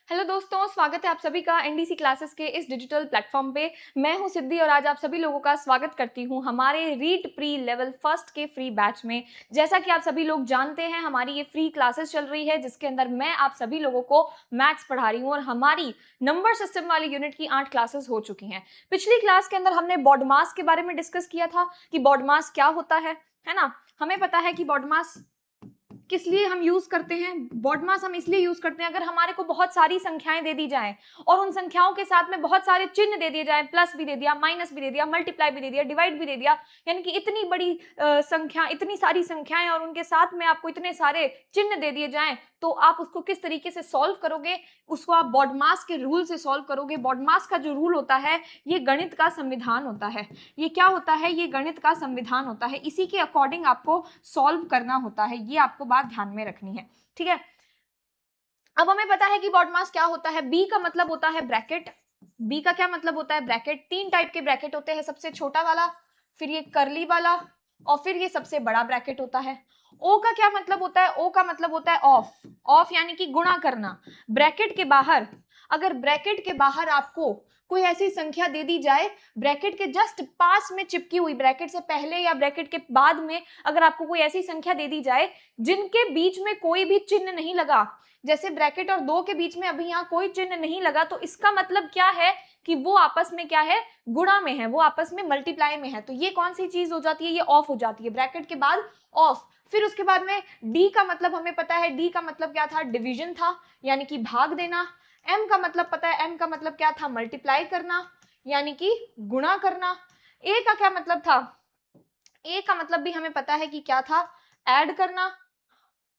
Hello दोस्तों, स्वागत है आप सभी का एनडीसी क्लासेस के इस डिजिटल प्लेटफॉर्म पे। मैं हूं सिद्धि और आज आप सभी लोगों का स्वागत करती हूं हमारे रीड प्री लेवल फर्स्ट के फ्री बैच में। जैसा कि आप सभी लोग जानते हैं, हमारी ये फ्री क्लासेस चल रही है जिसके अंदर मैं आप सभी लोगों को मैथ्स पढ़ा रही हूं और हमारी नंबर सिस्टम वाली यूनिट की 8 क्लासेस हो चुकी हैं। पिछली क्लास के अंदर हमने बॉड मास के बारे में डिस्कस किया था कि बॉड मास क्या होता है ना। हमें पता है कि बॉड मास किस लिए हम यूज करते हैं। बॉड मास हम इसलिए यूज करते हैं अगर हमारे को बहुत सारी संख्याएं दे दी जाएं और उन संख्याओं के साथ में बहुत सारे चिन्ह दे दिए जाएं, प्लस भी दे दिया, माइनस भी दे दिया, मल्टीप्लाई भी दे दिया, डिवाइड भी दे दिया, यानी कि इतनी बड़ी संख्या, इतनी सारी संख्याएं और उनके साथ में आपको इतने सारे चिन्ह दे दिए जाएं, तो आप उसको किस तरीके से सॉल्व करोगे, उसको आप बॉड मास के रूल से सॉल्व करोगे। बॉड मास का जो रूल होता है ये गणित का संविधान होता है। ये क्या होता है? ये गणित का संविधान होता है। इसी के अकॉर्डिंग आपको सॉल्व करना होता है। ये आपको बात ध्यान में रखनी है, ठीक है। अब हमें पता है कि बॉड मास क्या होता है। बी का मतलब होता है ब्रैकेट। बी का क्या मतलब होता है? ब्रैकेट। 3 टाइप के ब्रैकेट होते हैं, सबसे छोटा वाला, फिर ये कर्ली वाला और फिर ये सबसे बड़ा ब्रैकेट होता है। ओ का क्या मतलब होता है? ओ का मतलब होता है ऑफ। ऑफ यानी कि गुणा करना। ब्रैकेट के बाहर, अगर ब्रैकेट के बाहर आपको कोई ऐसी संख्या दे दी जाए, ब्रैकेट के जस्ट पास में चिपकी हुई, ब्रैकेट से पहले या ब्रैकेट के बाद में अगर आपको कोई ऐसी संख्या दे दी जाए जिनके बीच में कोई भी चिन्ह नहीं लगा, जैसे ब्रैकेट और 2 के बीच में अभी यहाँ कोई चिन्ह नहीं लगा, तो इसका मतलब क्या है कि वो आपस में क्या है? गुणा में है, वो आपस में मल्टीप्लाई में है। तो ये कौन सी चीज हो जाती है? ये ऑफ हो जाती है। ब्रैकेट के बाद ऑफ। फिर उसके बाद में डी का मतलब हमें पता है। डी का मतलब क्या था? डिवीजन था, यानी कि भाग देना। एम का मतलब पता है। एम का मतलब क्या था? मल्टीप्लाई करना, यानी कि गुणा करना। ए का क्या मतलब था? ए का मतलब भी हमें पता है कि क्या था? ऐड करना,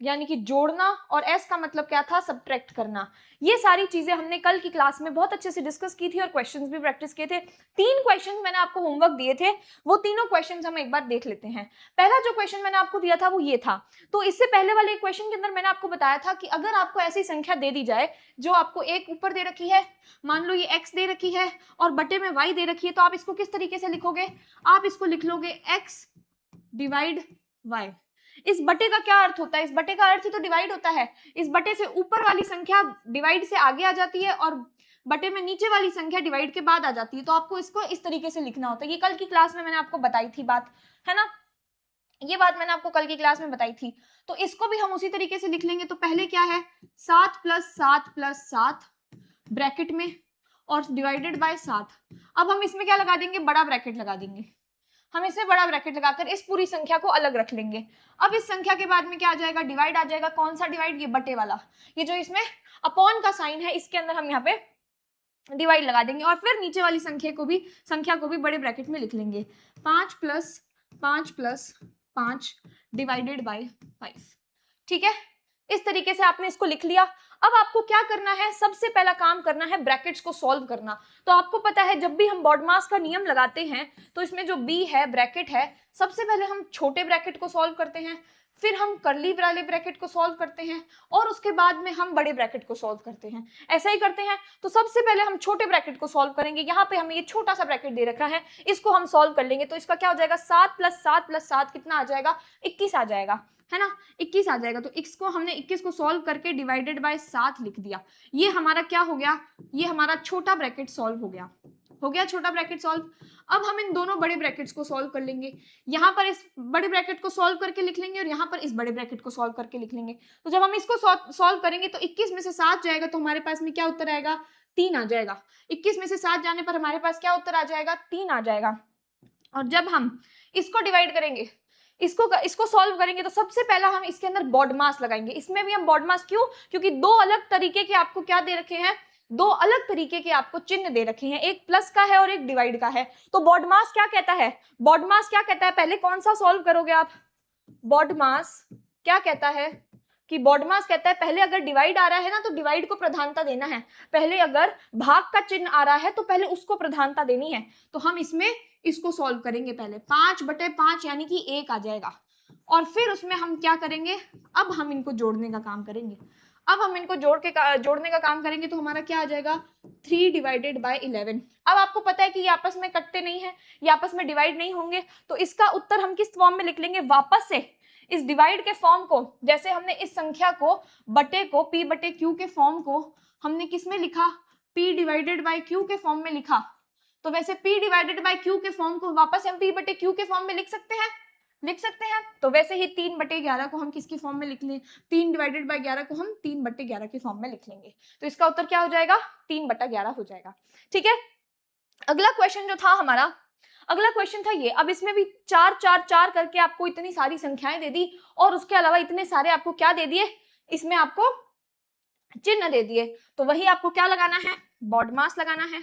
यानी कि जोड़ना। और एस का मतलब क्या था? सब्ट्रैक्ट करना। ये सारी चीजें हमने कल की क्लास में बहुत अच्छे से डिस्कस की थी और क्वेश्चंस भी प्रैक्टिस किए थे। 3 क्वेश्चंस मैंने आपको होमवर्क दिए थे, वो तीनों क्वेश्चंस हम एक बार देख लेते हैं। पहला जो क्वेश्चन मैंने आपको दिया था वो ये था। तो इससे पहले वाले क्वेश्चन के अंदर मैंने आपको बताया था कि अगर आपको ऐसी संख्या दे दी जाए जो आपको एक ऊपर दे रखी है, मान लो ये एक्स दे रखी है और बटे में वाई दे रखी है, तो आप इसको किस तरीके से लिखोगे? आप इसको लिख लोगे एक्स डिवाइड वाई। इस बटे का क्या अर्थ होता है? इस बटे का अर्थ ही तो डिवाइड होता है। इस बटे से ऊपर वाली संख्या डिवाइड से आगे आ जाती है और बटे में नीचे वाली संख्या डिवाइड के बाद आ जाती है। तो आपको इसको इस तरीके से लिखना होता है। ये कल की क्लास में मैंने आपको बताई थी बात, है ना। ये बात मैंने आपको कल की क्लास में बताई थी। तो इसको भी हम उसी तरीके से लिख लेंगे। तो पहले क्या है? 7 + 7 + 7 ब्रैकेट में और डिवाइडेड बाय 7। अब हम इसमें क्या लगा देंगे? बड़ा ब्रैकेट लगा देंगे। हम इसमें बड़ा ब्रैकेट लगाकर इस पूरी संख्या को अलग रख लेंगे। अब इस संख्या के बाद में क्या आ जाएगा? डिवाइड आ जाएगा। कौन सा डिवाइड? ये बटे वाला। ये जो इसमें अपॉन का साइन है, इसके अंदर हम यहाँ पे डिवाइड लगा देंगे और फिर नीचे वाली संख्या को भी बड़े ब्रैकेट में लिख लेंगे। 5 + 5 + 5 डिवाइडेड बाय 5। ठीक है, इस तरीके से आपने इसको लिख लिया। अब आपको क्या करना है? सबसे पहला काम करना है ब्रैकेट्स को सॉल्व करना। तो आपको पता है जब भी हम बॉडमास का नियम लगाते हैं तो इसमें जो बी है, ब्रैकेट है, सबसे पहले हम छोटे ब्रैकेट को सॉल्व करते हैं, फिर हम कर्ली वाले ब्रैकेट को सॉल्व करते हैं और उसके बाद में हम बड़े ब्रैकेट को सॉल्व करते हैं। ऐसा ही करते हैं। तो सबसे पहले हम छोटे ब्रैकेट को सॉल्व करेंगे। यहाँ पे हमें ये छोटा सा ब्रैकेट दे रखा है, इसको हम सॉल्व कर लेंगे। तो इसका क्या हो जाएगा? 7 + 7 + 7 कितना आ जाएगा? 21 आ जाएगा, है ना। 21 आ जाएगा। तो इसको हमने 21 को सॉल्व करके डिवाइडेड बाय 7 लिख दिया। ये हमारा क्या हो गया? ये हमारा छोटा ब्रैकेट सॉल्व हो गया। हो गया छोटा ब्रैकेट सॉल्व। अब हम इन दोनों बड़े ब्रैकेट्स को सॉल्व कर लेंगे। यहाँ पर इस बड़े ब्रैकेट को सॉल्व करके लिख लेंगे और यहाँ पर इस बड़े ब्रैकेट को सॉल्व करके लिख लेंगे। तो जब हम इसको सॉल्व करेंगे तो 21 में से 7 जाएगा तो हमारे पास में क्या उत्तर आएगा? 3 आ जाएगा। 21 में से 7 जाने पर हमारे पास क्या उत्तर आ जाएगा? 3 आ जाएगा। और जब हम इसको डिवाइड करेंगे, इसको सॉल्व करेंगे, तो सबसे पहला हम इसके अंदर बॉडमास लगाएंगे। इसमें भी हम बॉडमास क्यों? क्योंकि दो अलग तरीके के आपको क्या दे रखे हैं? दो अलग तरीके के आपको चिन्ह दे रखे हैं, एक प्लस का है और एक डिवाइड का है। तो बॉडमास क्या कहता है? बॉडमास क्या कहता है? पहले कौन सा सॉल्व करोगे आप? बॉडमास क्या कहता है कि बॉडमास कहता है पहले अगर डिवाइड आ रहा है ना तो डिवाइड को प्रधानता देना है। पहले अगर भाग का चिन्ह आ रहा है तो पहले उसको प्रधानता देनी है। तो हम इसमें इसको सॉल्व करेंगे। पहले 5/5 यानी कि 1 आ जाएगा और फिर उसमें हम क्या करेंगे? अब हम इनको जोड़ने का काम करेंगे। अब हम इनको जोड़ने का काम करेंगे तो हमारा क्या आ जाएगा? 3 डिवाइडेड बाय 11। अब आपको पता है कि ये आपस में कटते नहीं है, ये आपस में डिवाइड नहीं होंगे, तो इसका उत्तर हम किस फॉर्म में लिख लेंगे? वापस से इस डिवाइड के फॉर्म को, जैसे हमने इस संख्या को बटे को p बटे q के फॉर्म को हमने किस में लिखा, p डिवाइडेड बाय q के फॉर्म में लिखा, तो वैसे p डिवाइडेड बाय q के फॉर्म को वापस हम p बटे q के फॉर्म में लिख सकते हैं। तो वैसे ही 3 बटे 11 को हम किसकी फॉर्म में लिख लें, 3 डिवाइडेड बाय 11 को हम 3 बटे 11 की फॉर्म में लिख लेंगे। तो इसका उत्तर क्या हो जाएगा, 3 बटा 11 हो जाएगा। ठीक है, अगला क्वेश्चन जो था हमारा, अगला क्वेश्चन था ये। अब इसमें भी 4 4 4 करके आपको इतनी सारी संख्याएं दे दी और उसके अलावा इतने सारे आपको क्या दे दिए, इसमें आपको चिन्ह दे दिए। तो वही आपको क्या लगाना है, बॉडमास लगाना है,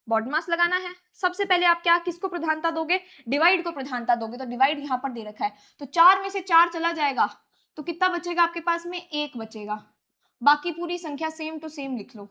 बॉडमास लगाना है। सबसे पहले आप क्या किसको प्रधानता दोगे, डिवाइड को प्रधानता दोगे। तो डिवाइड यहाँ पर दे रखा है, तो 4 में से 4 चला जाएगा तो कितना बचेगा आपके पास में, 1 बचेगा। बाकी पूरी संख्या सेम टू सेम लिख लो,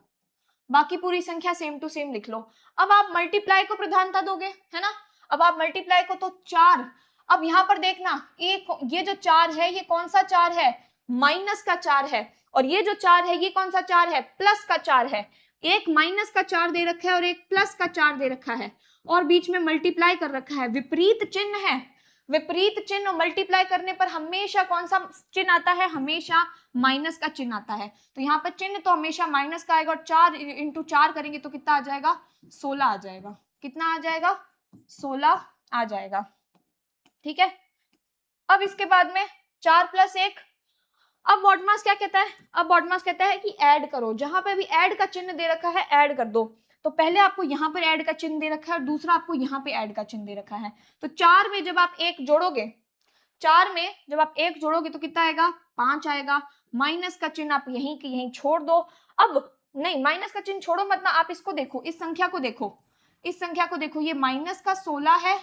बाकी पूरी संख्या सेम टू सेम लिख लो। अब आप मल्टीप्लाई को प्रधानता दोगे, है ना, अब आप मल्टीप्लाई को, तो 4, अब यहाँ पर देखना ये जो 4 है ये कौन सा 4 है, माइनस का 4 है, और ये जो 4 है ये कौन सा 4 है, प्लस का 4 है। एक माइनस का 4 दे रखा है और एक प्लस का 4 दे रखा है, और बीच में मल्टीप्लाई कर रखा है, विपरीत चिन्ह है। विपरीत चिन्ह मल्टीप्लाई करने पर हमेशा कौन सा चिन्ह आता है, हमेशा माइनस का चिन्ह आता है। तो यहाँ पर चिन्ह तो हमेशा माइनस का आएगा, और 4 इंटू 4 करेंगे तो कितना आ जाएगा, 16 आ जाएगा। कितना आ जाएगा, 16 आ जाएगा। ठीक है, अब इसके बाद में 4 + 1, अब बॉडमास क्या कहता है, अब बॉडमास कहता है कि ऐड करो। जहां पे भी ऐड का चिन्ह दे रखा है ऐड कर दो। तो पहले आपको यहाँ पर ऐड का चिन्ह दे रखा है और दूसरा आपको यहाँ पे ऐड का चिन्ह दे रखा है। तो 4 में जब आप 1 जोड़ोगे, 4 में जब आप 1 जोड़ोगे तो कितना आएगा, 5 आएगा। माइनस का चिन्ह आप यहीं की यहीं छोड़ दो। अब नहीं, माइनस का चिन्ह छोड़ो मत ना, आप इसको देखो, इस संख्या को देखो, इस संख्या को देखो, ये माइनस का 16 है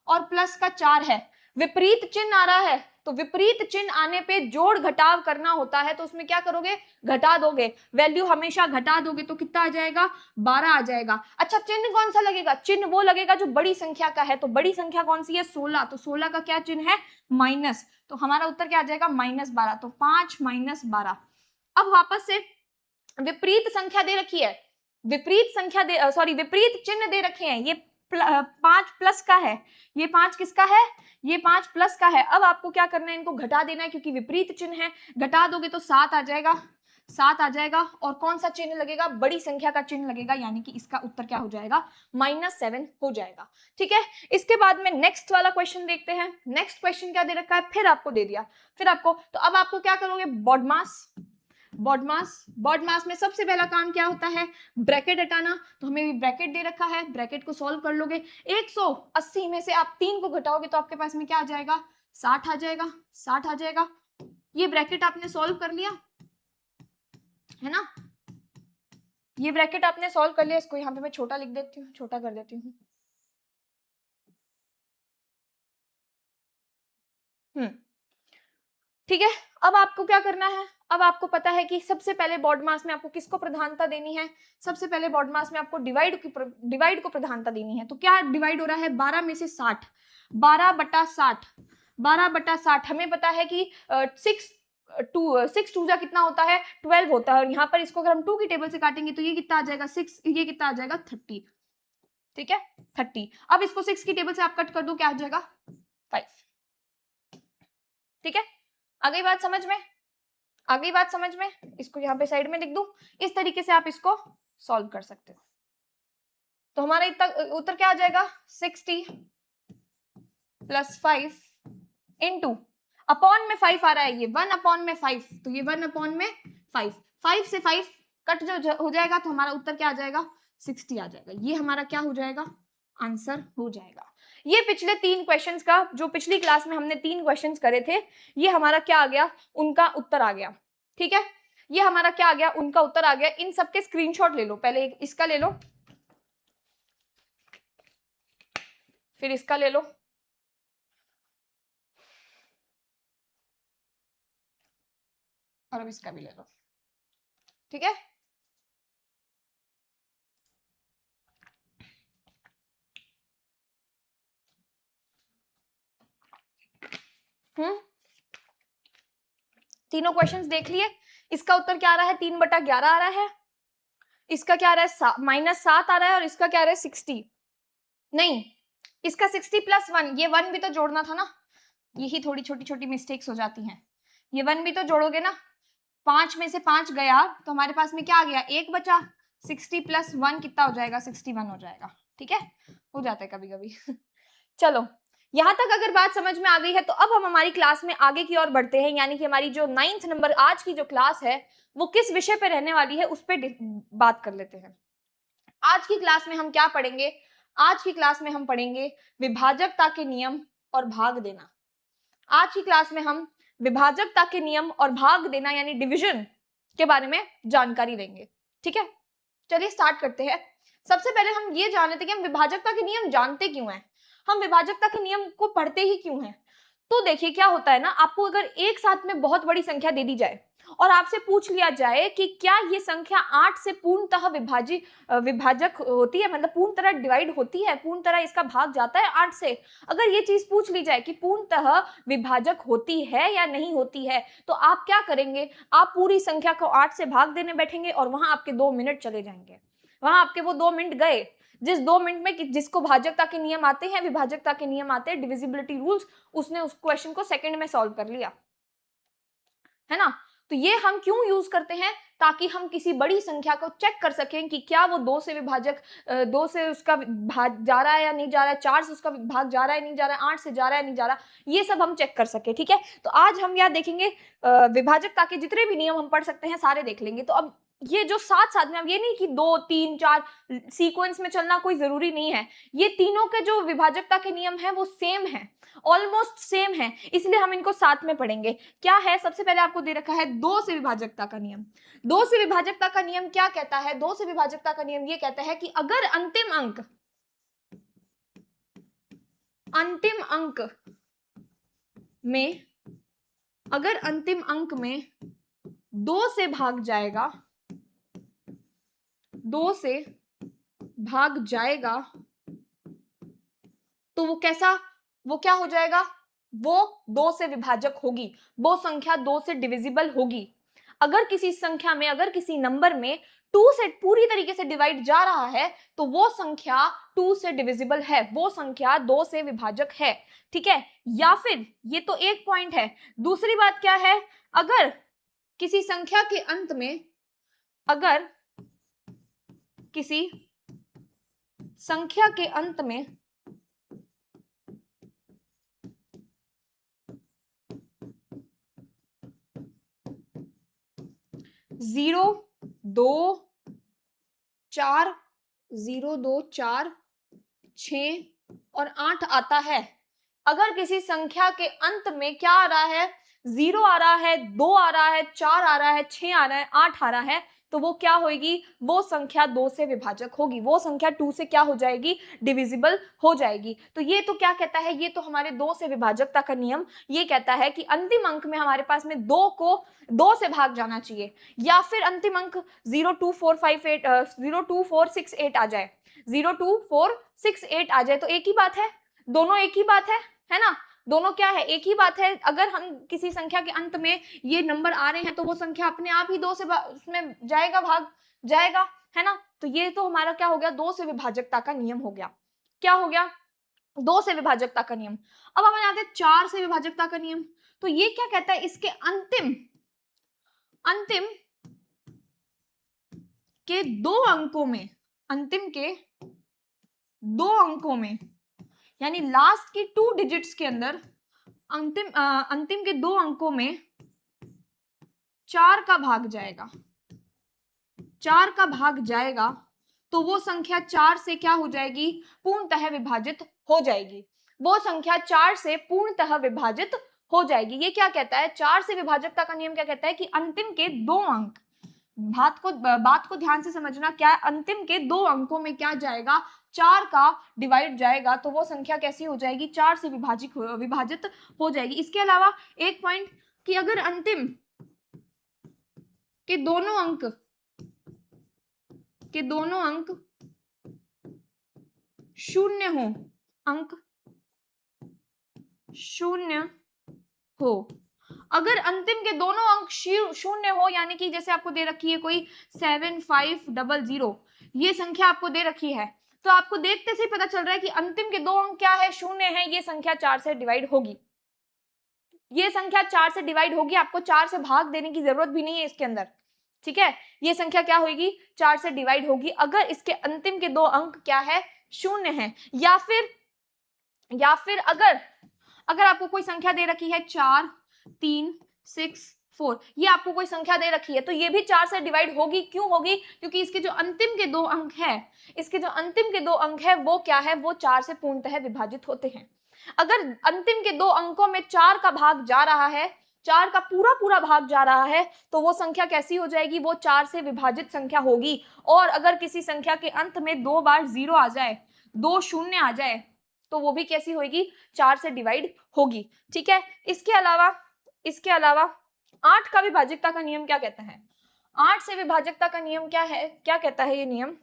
और प्लस का 4 है। विपरीत चिन्ह आ रहा है, तो विपरीत चिन्ह आने पे जोड़ घटाव करना होता है, तो उसमें क्या करोगे, घटा दोगे। वैल्यू हमेशा घटा दोगे तो कितना आ जाएगा, 12 आ जाएगा। अच्छा, चिन्ह कौन सा लगेगा, चिन्ह वो लगेगा जो बड़ी संख्या का है। तो बड़ी संख्या कौन सी है, 16, तो 16 का क्या चिन्ह है, माइनस। तो हमारा उत्तर क्या आ जाएगा, -12। तो 5 - 12। अब वापस से विपरीत संख्या दे रखी है, विपरीत संख्या विपरीत चिन्ह दे रखे हैं। ये 5 प्लस का है, ये 5 किसका है, ये 5 प्लस का है। अब आपको क्या करना है, इनको घटा देना है, क्योंकि विपरीत चिन्ह है। घटा दोगे तो 7 आ जाएगा, 7 आ जाएगा। और कौन सा चिन्ह लगेगा, बड़ी संख्या का चिन्ह लगेगा, यानी कि इसका उत्तर क्या हो जाएगा, -7 हो जाएगा। ठीक है, इसके बाद में नेक्स्ट वाला क्वेश्चन देखते हैं। नेक्स्ट क्वेश्चन क्या दे रखा है, फिर आपको दे दिया, फिर आपको, तो अब आपको क्या करोगे, बॉडमास, बॉडमास में सबसे पहला काम क्या होता है, ब्रैकेट हटाना। तो हमें भी ब्रैकेट दे रखा है, ब्रैकेट को सॉल्व कर लोगे। 180 में से आप 3 को घटाओगे तो आपके पास में क्या आ जाएगा, 60 आ जाएगा, 60 आ जाएगा। ये ब्रैकेट आपने सॉल्व कर लिया, है ना, ये ब्रैकेट आपने सॉल्व कर लिया। इसको यहाँ पे मैं छोटा लिख देती हूँ, छोटा कर देती हूँ। ठीक है, अब आपको क्या करना है, अब आपको पता है कि सबसे पहले बॉडमास में आपको किसको प्रधानता देनी है, सबसे पहले बॉडमास में आपको डिवाइड को प्रधानता देनी है। तो क्या डिवाइड हो रहा है, 12 में से 60, 12/60, 12/60। हमें पता है कि 6 2 जा कितना होता है, 12 होता है। और यहाँ पर इसको अगर हम 2 की टेबल से काटेंगे तो ये कितना आ जाएगा, 6, ये कितना आ जाएगा, 30। ठीक है, 30। अब इसको 6 की टेबल से आप कट कर दो, क्या आ जाएगा, 5। ठीक है, आ गई बात समझ में, आ गई बात समझ में। इसको यहाँ पे साइड में लिख दूं, इस तरीके से आप इसको सॉल्व कर सकते हो। तो हमारा उत्तर क्या आ जाएगा, 60 + 5 इंटू अपॉन में 5 आ रहा है, ये 1/5, तो ये 1/5, 5 से 5 कट जो हो जाएगा तो हमारा उत्तर क्या आ जाएगा, 60 आ जाएगा। ये हमारा क्या हो जाएगा, आंसर हो जाएगा। ये पिछले 3 क्वेश्चंस का, जो पिछली क्लास में हमने 3 क्वेश्चंस करे थे, ये हमारा क्या आ गया, उनका उत्तर आ गया। ठीक है, ये हमारा क्या आ गया, उनका उत्तर आ गया। इन सबके स्क्रीनशॉट ले लो, पहले इसका ले लो, फिर इसका ले लो, और अब इसका भी ले लो। ठीक है, तीनों क्वेश्चंस देख लिए। इसका उत्तर क्या आ रहा है, 3/11 आ रहा है। इसका क्या आ रहा है, -7 आ रहा है। और इसका क्या आ रहा है, 60 नहीं, इसका 60 + 1, ये 1 भी तो जोड़ना था ना, यही थोड़ी छोटी छोटी मिस्टेक्स हो जाती हैं। ये 1 भी तो जोड़ोगे ना, 5 में से 5 गया तो हमारे पास में क्या आ गया, 1 बचा। 60 प्लस 1 कितना हो जाएगा, 61 हो जाएगा। ठीक है, हो जाता है कभी कभी। चलो, यहां तक अगर बात समझ में आ गई है तो अब हम हमारी क्लास में आगे की ओर बढ़ते हैं, यानी कि हमारी जो 9th नंबर आज की जो क्लास है वो किस विषय पे रहने वाली है उस पर बात कर लेते हैं। आज की क्लास में हम क्या पढ़ेंगे, आज की क्लास में हम पढ़ेंगे विभाजकता के नियम और भाग देना। आज की क्लास में हम विभाजकता के नियम और भाग देना यानी डिवीजन के बारे में जानकारी देंगे। ठीक है, चलिए स्टार्ट करते हैं। सबसे पहले हम ये जान लेते हैं कि हम विभाजकता के नियम जानते क्यों हैं, हम विभाजकता के नियम को पढ़ते ही क्यों हैं। तो देखिए क्या होता है ना, आपको अगर एक साथ में बहुत बड़ी संख्या दे दी जाए और आपसे पूछ लिया जाए कि क्या ये संख्या 8 से पूर्णतः विभाजक होती है, मतलब पूर्ण तरह डिवाइड होती है, पूर्ण तरह इसका भाग जाता है 8 से, अगर ये चीज पूछ ली जाए कि पूर्णतः विभाजक होती है या नहीं होती है, तो आप क्या करेंगे, आप पूरी संख्या को 8 से भाग देने बैठेंगे और वहां आपके 2 मिनट चले जाएंगे। वहां आपके वो 2 मिनट गए, जिस 2 मिनट में जिसको भाजकता के नियम आते हैं, विभाजकता के नियम आते हैं, डिविजिबिलिटी रूल्स, उसने उस क्वेश्चन को सेकंड में सॉल्व कर लिया, है ना। तो ये हम क्यों यूज करते हैं, ताकि हम किसी बड़ी संख्या को चेक कर सकें कि क्या वो 2 से विभाजक 2 से उसका भाग जा रहा है या नहीं जा रहा है, 4 से उसका भाग जा रहा है नहीं जा रहा है, 8 से जा रहा है नहीं जा रहा, ये सब हम चेक कर सके। ठीक है, तो आज हम क्या देखेंगे, विभाजकता के जितने भी नियम हम पढ़ सकते हैं सारे देख लेंगे। तो अब ये जो साथ साथ में, अब ये नहीं कि 2 3 4 सीक्वेंस में चलना कोई जरूरी नहीं है, ये तीनों के जो विभाजकता के नियम है वो सेम है, ऑलमोस्ट सेम है, इसलिए हम इनको साथ में पढ़ेंगे। क्या है, सबसे पहले आपको दे रखा है 2 से विभाजकता का नियम। 2 से विभाजकता का नियम क्या कहता है, 2 से विभाजकता का नियम ये कहता है कि अगर अंतिम अंक में, अगर अंतिम अंक में 2 से भाग जाएगा, 2 से भाग जाएगा, तो वो कैसा, वो क्या हो जाएगा, वो 2 से विभाजक होगी, वो संख्या 2 से डिविजिबल होगी। अगर किसी संख्या में, अगर किसी नंबर में 2 से पूरी तरीके से डिवाइड जा रहा है तो वो संख्या 2 से डिविजिबल है, वो संख्या 2 से विभाजक है। ठीक है, या फिर ये तो एक पॉइंट है, दूसरी बात क्या है, अगर किसी संख्या के अंत में, अगर किसी संख्या के अंत में 0 2 4 0 2 4 6 और 8 आता है, अगर किसी संख्या के अंत में क्या आ रहा है, 0 आ रहा है, 2 आ रहा है, 4 आ रहा है, 6 आ रहा है, 8 आ रहा है, तो वो क्या होगी, वो संख्या 2 से विभाजक होगी, वो संख्या 2 से क्या हो जाएगी, डिविजिबल हो जाएगी। तो ये तो क्या कहता है, ये तो हमारे 2 से विभाजकता का नियम ये कहता है कि अंतिम अंक में हमारे पास में 2 को 2 से भाग जाना चाहिए, या फिर अंतिम अंक 0 2 4 5 8 0 2 4 6 8 आ जाए, 0 2 4 6 8 आ जाए, तो एक ही बात है, दोनों एक ही बात है ना, दोनों क्या है, एक ही बात है। अगर हम किसी संख्या के अंत में ये नंबर आ रहे हैं तो वो संख्या अपने आप ही 2 से उसमें जाएगा, भाग जाएगा, है ना। तो ये तो हमारा क्या हो गया, 2 से विभाजकता का नियम हो गया। क्या हो गया, 2 से विभाजकता का नियम। अब हम आते हैं 4 से विभाजकता का नियम। तो ये क्या कहता है, इसके अंतिम के 2 अंकों में, अंतिम के 2 अंकों में, यानी लास्ट की 2 डिजिट्स के अंदर अंतिम के 2 अंकों में 4 का भाग जाएगा, 4 का भाग जाएगा, तो वो संख्या 4 से क्या हो जाएगी, पूर्णतः विभाजित हो जाएगी, वो संख्या 4 से पूर्णतः विभाजित हो जाएगी। ये क्या कहता है, 4 से विभाजकता का नियम क्या कहता है कि अंतिम के 2 अंक, बात को ध्यान से समझना, क्या अंतिम के 2 अंकों में क्या जाएगा, 4 का डिवाइड जाएगा, तो वो संख्या कैसी हो जाएगी, 4 से विभाजित हो जाएगी। इसके अलावा एक पॉइंट कि अगर अंतिम के दोनों अंक शून्य हो, अंक शून्य हो, अगर अंतिम के दोनों अंक शून्य हो, यानी कि जैसे आपको दे रखी है कोई 7500, ये संख्या आपको दे रखी है, तो आपको देखते से ही पता चल रहा है कि अंतिम के 2 अंक क्या है, शून्य है, ये संख्या 4 से डिवाइड होगी। ये संख्या 4 से डिवाइड होगी, आपको 4 से भाग देने की जरूरत भी नहीं है इसके अंदर, ठीक है। ये संख्या क्या होगी, 4 से डिवाइड होगी अगर इसके अंतिम के 2 अंक क्या है, शून्य है। या फिर अगर आपको कोई संख्या दे रखी है 4 3 6 4, ये आपको कोई संख्या दे रखी है तो ये भी 4 से डिवाइड होगी। क्यों होगी, क्योंकि इसके जो अंतिम के 2 अंक है वो क्या है, वो 4 से पूर्णतः विभाजित होते हैं। अगर अंतिम के 2 अंकों में 4 का भाग जा रहा है, 4 का पूरा भाग जा रहा है, तो वो संख्या कैसी हो जाएगी, वो 4 से विभाजित संख्या होगी। और अगर किसी संख्या के अंत में 2 बार 0 आ जाए, 2 शून्य आ जाए, तो वो भी कैसी होगी, 4 से डिवाइड होगी, ठीक है। इसके अलावा 8 का विभाजकता का नियम क्या कहता है, 8 से विभाजकता का नियम क्या है, क्या कहता है ये नियम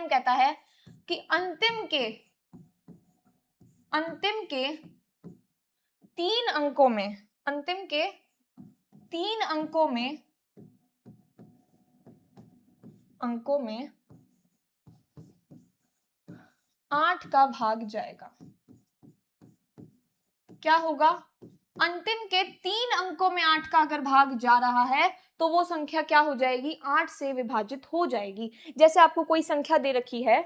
कहता है कि अंतिम के 3 अंकों में 8 का भाग जाएगा। क्या होगा, अंतिम के 3 अंकों में 8 का अगर भाग जा रहा है तो वो संख्या क्या हो जाएगी, 8 से विभाजित हो जाएगी। जैसे आपको कोई संख्या दे रखी है,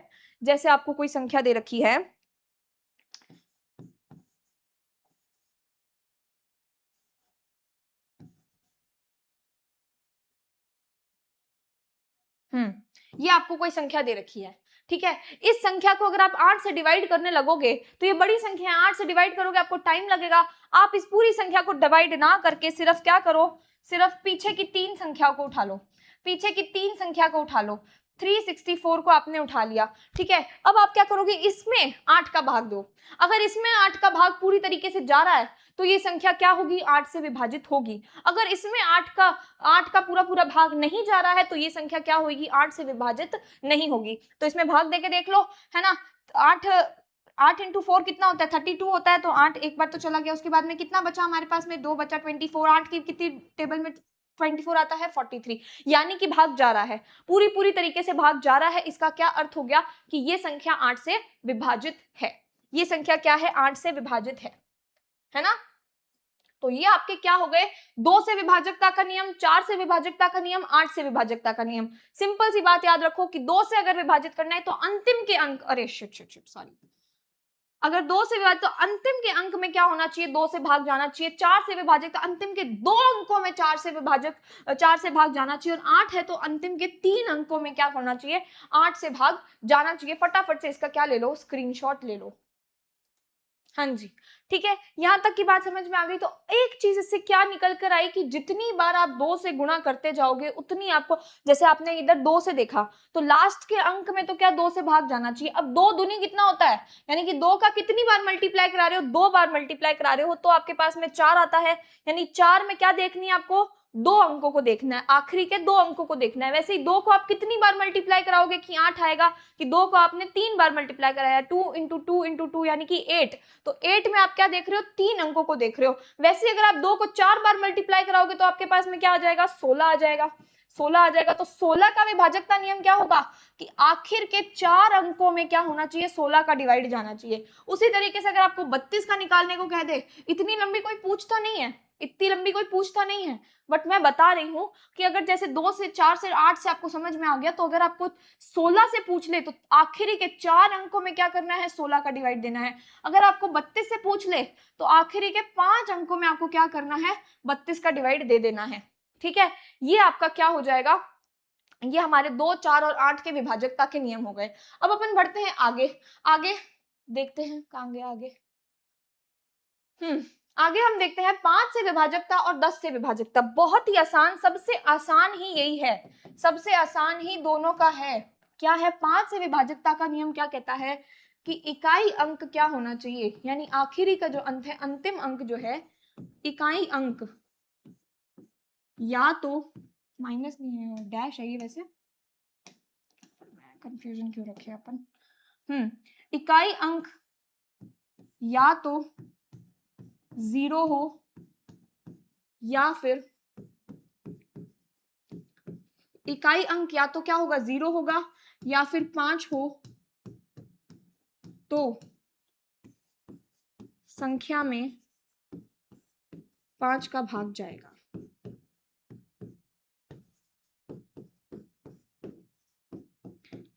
ये आपको कोई संख्या दे रखी है, ठीक है। इस संख्या को अगर आप 8 से डिवाइड करने लगोगे तो ये बड़ी संख्या है, 8 से डिवाइड करोगे आपको टाइम लगेगा। आप इस पूरी संख्या को डिवाइड ना करके सिर्फ क्या करो, सिर्फ पीछे की 3 संख्या को उठा लो, 364 को आपने उठा लिया, ठीक है। अब आप क्या करोगे, इसमें 8 का भाग दो। अगर इसमें 8 का भाग पूरी तरीके से जा रहा है तो ये संख्या क्या होगी, 8 से विभाजित होगी। अगर इसमें 8 का पूरा भाग नहीं जा रहा है तो ये संख्या क्या होगी, 8 से विभाजित नहीं होगी। तो इसमें भाग देके देख लो, है ना। 8 इंटू 4 कितना होता है, 32 होता है। तो 8 एक बार तो चला गया, उसके बाद में कितना बचा हमारे पास में, 2 बचा, 24। 8 की कितनी टेबल में 24 आता है, 43। यानी कि भाग जा रहा है, पूरी तरीके से भाग जा रहा है। इसका क्या अर्थ हो गया कि ये संख्या 8 से विभाजित है। ये संख्या क्या है, 8 से विभाजित है ना। तो ये आपके क्या हो गए, 2 से विभाजकता का नियम, 4 से विभाजकता का नियम, 8 से विभाजकता का नियम। सिंपल सी बात याद रखो कि 2 से अगर विभाजित करना है तो अंतिम के अंक, अरे शिट सॉरी, अगर 2 से विभाजित तो अंतिम के अंक में क्या होना चाहिए, 2 से भाग जाना चाहिए। 4 से विभाजक तो अंतिम के 2 अंकों में 4 से भाग जाना चाहिए। और 8 है तो अंतिम के 3 अंकों में क्या करना चाहिए, 8 से भाग जाना चाहिए। फटाफट से इसका क्या ले लो, स्क्रीनशॉट ले लो। हाँ जी, ठीक है, यहां तक की बात समझ में आ गई। तो एक चीज इससे क्या निकल कर आई कि जितनी बार आप 2 से गुणा करते जाओगे उतनी आपको, जैसे आपने इधर 2 से देखा तो लास्ट के अंक में तो क्या 2 से भाग जाना चाहिए। अब 2 दूनी कितना होता है, यानी कि 2 का कितनी बार मल्टीप्लाई करा रहे हो, 2 बार मल्टीप्लाई करा रहे हो तो आपके पास में 4 आता है। यानी 4 में क्या देखनी है आपको, 2 अंकों को देखना है, आखिरी के 2 अंकों को देखना है। वैसे ही 2 को आप कितनी बार मल्टीप्लाई कराओगे कि 8 आएगा, कि 2 को आपने 3 बार मल्टीप्लाई कराया, 2 इंटू 2 इंटू 2 यानी कि 8। तो 8 में आप क्या देख रहे हो, 3 अंकों को देख रहे हो। वैसे अगर आप 2 को 4 बार मल्टीप्लाई कराओगे तो आपके पास में क्या आ जाएगा, 16 आ जाएगा। 16 आ जाएगा। तो 16 का विभाजकता नियम क्या होगा कि आखिर के 4 अंकों में क्या होना चाहिए, 16 का डिवाइड जाना चाहिए। उसी तरीके से अगर आपको 32 का निकालने को कह दे, इतनी लंबी कोई पूछता नहीं है, बट मैं बता रही हूं कि अगर जैसे 2 से 4 से 8 से आपको समझ में आ गया, तो अगर आपको 16 से पूछ ले तो आखिरी के 4 अंकों में क्या करना है, 16 का डिवाइड देना है। अगर आपको 32 से पूछ ले तो आखिरी के 5 अंकों में आपको क्या करना है, 32 का डिवाइड दे देना है, ठीक है। ये आपका क्या हो जाएगा, ये हमारे 2, 4 और 8 के विभाजकता के नियम हो गए। अब अपन बढ़ते हैं आगे देखते हैं आगे। आगे हम देखते हैं 5 से विभाजकता और 10 से विभाजकता। बहुत ही आसान, सबसे आसान ही यही है, सबसे आसान ही दोनों का है। क्या है, 5 से विभाजकता का नियम क्या कहता है कि इकाई अंक क्या होना चाहिए, यानी आखिरी का जो अंक है, अंतिम अंक जो है, इकाई अंक या तो माइनस नहीं है, डैश है ये, वैसे कंफ्यूजन क्यों रखे अपन। इकाई अंक या तो 0 हो या फिर इकाई अंक या तो क्या होगा, 0 होगा या फिर 5 हो, तो संख्या में 5 का भाग जाएगा।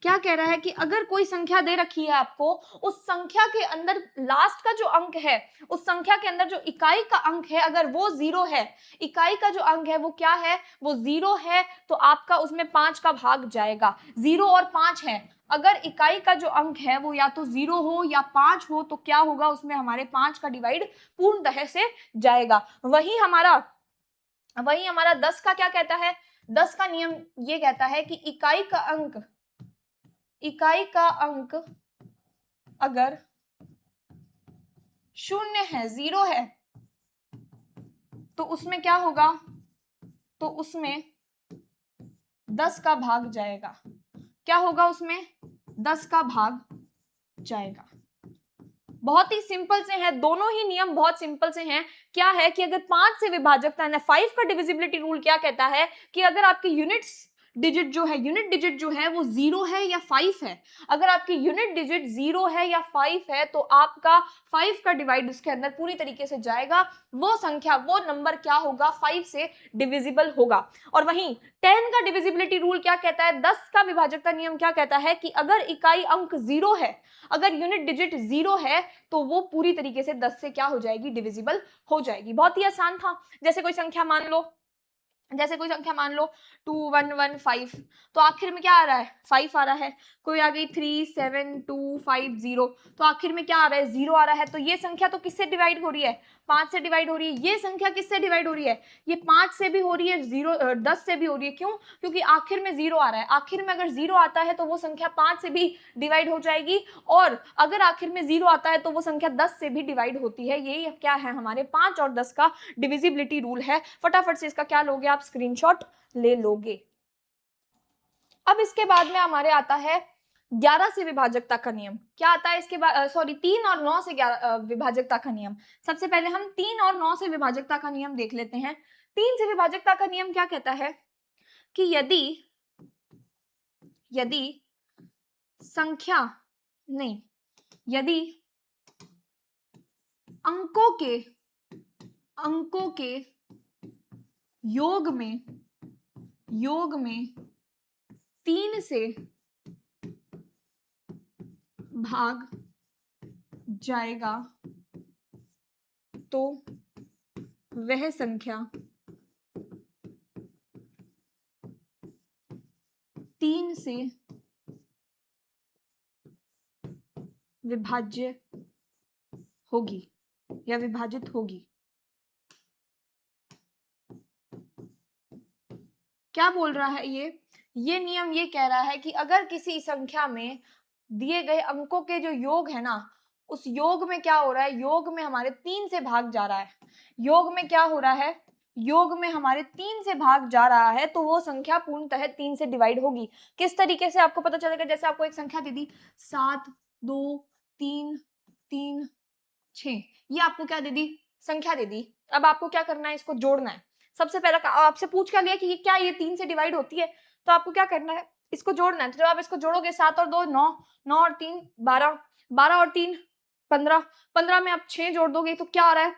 क्या कह रहा है कि अगर कोई संख्या दे रखी है आपको, उस संख्या के अंदर लास्ट का जो अंक है, उस संख्या के अंदर जो इकाई का अंक है, अगर वो 0 है, इकाई का जो अंक है वो क्या है, वो 0 है, तो आपका उसमें 5 का भाग जाएगा। 0 और 5 है, अगर इकाई का जो अंक है वो या तो 0 हो या 5 हो, तो क्या होगा, उसमें हमारे 5 का डिवाइड पूर्णतः से जाएगा। वही हमारा 10 का क्या कहता है, 10 का नियम ये कहता है कि इकाई का अंक अगर 0 है, 0 है, तो उसमें क्या होगा, तो उसमें 10 का भाग जाएगा। क्या होगा, उसमें 10 का भाग जाएगा। बहुत ही सिंपल से है, दोनों ही नियम बहुत सिंपल से हैं। क्या है कि अगर 5 से विभाजकता है, 5 का डिविजिबिलिटी रूल क्या कहता है कि अगर आपकी यूनिट डिजिट जो है वो 0 है या 5 है, अगर आपकी यूनिट डिजिट 0 है या 5 है, तो आपका 5 का डिवाइड उसके अंदर पूरी तरीके से जाएगा। वो संख्या, वो नंबर क्या होगा, 5 से डिविजिबल होगा। और वहीं 10 का डिविजिबिलिटी रूल क्या कहता है, 10 का विभाजकता नियम क्या कहता है कि अगर इकाई अंक 0 है, अगर यूनिट डिजिट 0 है, तो वो पूरी तरीके से 10 से क्या हो जाएगी, डिविजिबल हो जाएगी। बहुत ही आसान था। जैसे कोई संख्या मान लो 2115, तो आखिर में क्या आ रहा है, 5 आ रहा है। कोई आ गई 37250, तो आखिर में क्या आ रहा है, 0 आ रहा है। तो ये संख्या तो किससे डिवाइड हो रही है, 5 से डिवाइड हो रही है। ये संख्या किससे डिवाइड हो रही है, ये 5 से भी हो रही है, 10 से भी हो रही है। क्यों, क्योंकि आखिर में 0 आ रहा है। आखिर में अगर 0 आता है तो वो संख्या 5 से भी डिवाइड हो जाएगी, और अगर आखिर में 0 आता है तो वो संख्या 10 से भी डिवाइड होती है। ये क्या है, हमारे 5 और 10 का डिविजिबिलिटी रूल है। फटाफट से इसका क्या लोगे आप, स्क्रीनशॉट ले लोगे। अब इसके बाद में हमारे आता है 11 से विभाजकता का नियम। क्या आता है इसके बाद, 3 और 9 से विभाजकता का नियम। सबसे पहले हम 3 और 9 से विभाजकता का नियम देख लेते हैं। 3 से विभाजकता का नियम क्या कहता है कि यदि संख्या नहीं, यदि अंकों के योग में 3 से भाग जाएगा, तो वह संख्या 3 से विभाज्य होगी या विभाजित होगी। क्या बोल रहा है ये नियम ये कह रहा है कि अगर किसी संख्या में दिए गए अंकों के जो योग है ना, उस योग में क्या हो रहा है, योग में हमारे 3 से भाग जा रहा है। योग में क्या हो रहा है, योग में हमारे 3 से भाग जा रहा है, तो वो संख्या पूर्णतः 3 से डिवाइड होगी। किस तरीके से आपको पता चलेगा, जैसे आपको एक संख्या दे दी 7 2 3 3 6, ये आपको क्या दे दी, संख्या दे दी। अब आपको क्या करना है, इसको जोड़ना है। सबसे पहला आपसे पूछ क्या लिया कि ये क्या, ये 3 से डिवाइड होती है, तो आपको क्या करना है, इसको जोड़ना है। तो जब आप इसको जोड़ोगे, 7 और 2 9, 9 और 3 12, 12 और 3 15, 15 में आप 6 जोड़ दोगे तो क्या आ रहा है,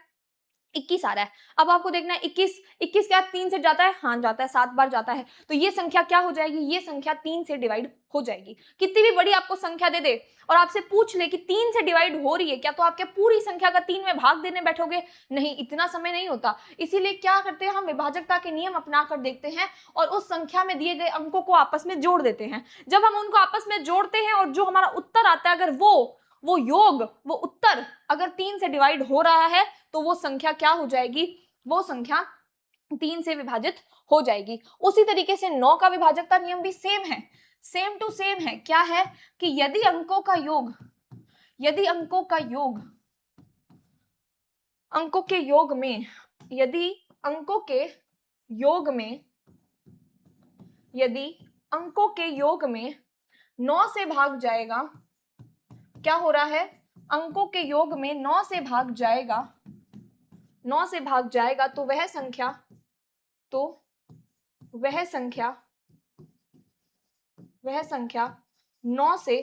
21 आ रहा है। अब आपको देखना है 21 क्या 3 से जाता है, हाँ जाता है, 7 बार जाता है। तो ये संख्या क्या हो जाएगी, ये संख्या 3 से डिवाइड हो जाएगी। कितनी भी बड़ी आपको संख्या दे दे और आपसे पूछ ले कि 3 से डिवाइड हो रही है क्या, तो आप क्या पूरी संख्या का 3 में भाग देने बैठोगे, नहीं, इतना समय नहीं होता। इसीलिए क्या करते हैं, हम विभाजकता के नियम अपना कर देखते हैं और उस संख्या में दिए गए अंकों को आपस में जोड़ देते हैं। जब हम उनको आपस में जोड़ते हैं और जो हमारा उत्तर आता है, अगर वो योग, वो उत्तर अगर 3 से डिवाइड हो रहा है, तो वो संख्या क्या हो जाएगी, वो संख्या 3 से विभाजित हो जाएगी। उसी तरीके से 9 का विभाजकता नियम भी सेम है, सेम टू सेम है। क्या है कि यदि अंकों का योग अंकों के योग में यदि अंकों के योग में 9 से भाग जाएगा, क्या हो रहा है, अंकों के योग में 9 से भाग जाएगा, 9 से भाग जाएगा, तो वह संख्या 9 से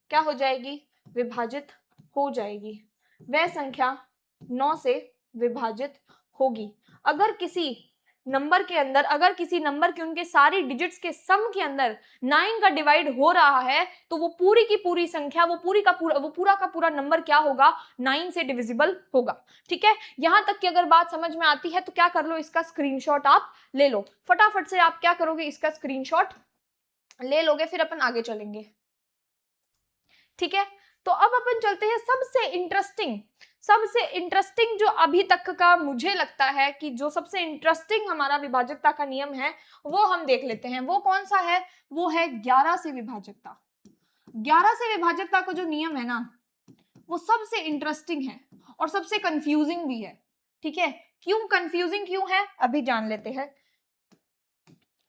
क्या हो जाएगी, विभाजित हो जाएगी। वह संख्या 9 से विभाजित होगी। अगर किसी नंबर के अंदर, अगर किसी नंबर के उनके सारी डिजिट्स के सम के अंदर 9 का डिवाइड हो रहा है तो वो पूरी की पूरी संख्या, वो पूरा का पूरा नंबर क्या होगा, 9 से डिविजिबल होगा। ठीक है, यहां तक कि अगर बात समझ में आती है तो क्या कर लो, इसका स्क्रीनशॉट आप ले लो। फटाफट से आप क्या करोगे, इसका स्क्रीनशॉट ले लोगे, फिर अपन आगे चलेंगे। ठीक है, तो अब अपन चलते हैं सबसे इंटरेस्टिंग जो अभी तक का मुझे लगता है कि जो सबसे इंटरेस्टिंग हमारा विभाजकता का नियम है वो हम देख लेते हैं। वो कौन सा है, वो है 11 से विभाजकता। 11 से विभाजकता का जो नियम है ना, वो सबसे इंटरेस्टिंग है और सबसे कंफ्यूजिंग भी है। ठीक है, क्यों कंफ्यूजिंग क्यों है, अभी जान लेते हैं।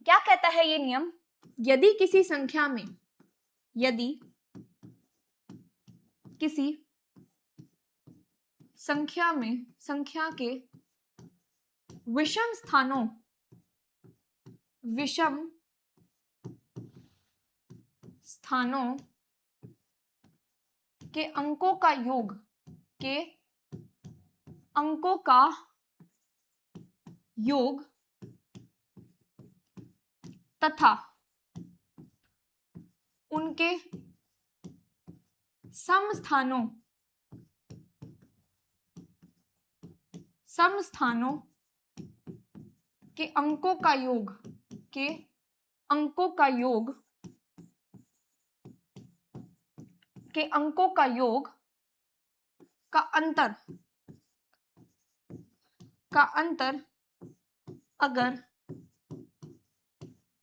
क्या कहता है ये नियम, यदि किसी संख्या में, यदि किसी संख्या के विषम स्थानों के अंकों का योग तथा उनके सम स्थानों के अंकों का योग का अंतर अगर